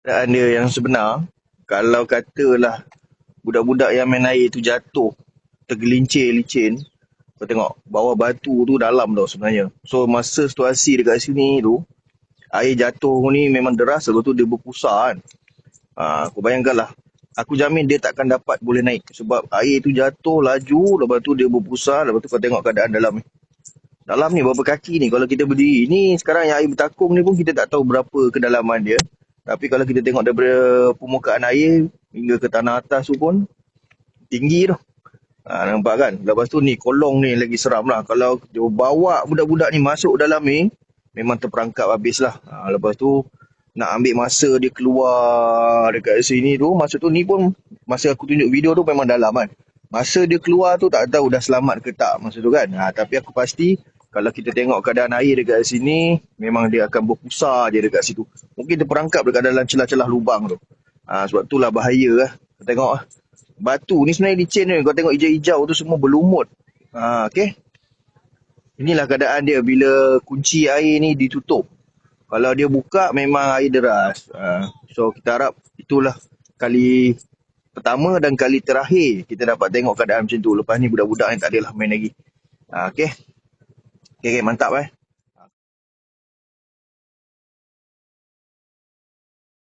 keadaan dia yang sebenar, kalau katalah budak-budak yang main air tu jatuh, tergelincir licin, kau tengok bawah batu tu dalam tau sebenarnya. So masa situasi dekat sini tu, air jatuh ni memang deras, lepas tu dia berpusar kan. Kau bayangkan lah. Aku jamin dia takkan dapat boleh naik. Sebab air tu jatuh laju, lepas tu dia berpusar, lepas tu kau tengok keadaan dalam ni. Dalam ni berapa kaki ni kalau kita berdiri. Ni sekarang yang air bertakung ni pun kita tak tahu berapa kedalaman dia. Tapi kalau kita tengok daripada permukaan air hingga ke tanah atas tu pun tinggi tu. Nampak kan? Lepas tu ni kolong ni lagi seram lah. Kalau dia bawa budak-budak ni masuk dalam ni, memang terperangkap habis lah. Lepas tu nak ambil masa dia keluar dekat sini tu, masa tu ni pun, masa aku tunjuk video tu memang dalam kan. Masa dia keluar tu tak tahu dah selamat ke tak masa tu kan. Tapi aku pasti kalau kita tengok keadaan air dekat sini, memang dia akan berpusar je dekat situ. Mungkin terperangkap dekat dalam celah-celah lubang tu. Sebab itulah bahaya lah. Tengok lah. Batu ni sebenarnya licin ni. Kau tengok hijau-hijau tu semua berlumut. Okay. Inilah keadaan dia bila kunci air ni ditutup. Kalau dia buka memang air deras. So kita harap itulah kali pertama dan kali terakhir kita dapat tengok keadaan macam tu. Lepas ni budak-budak ni tak adalah main lagi. Okay. Okay, mantap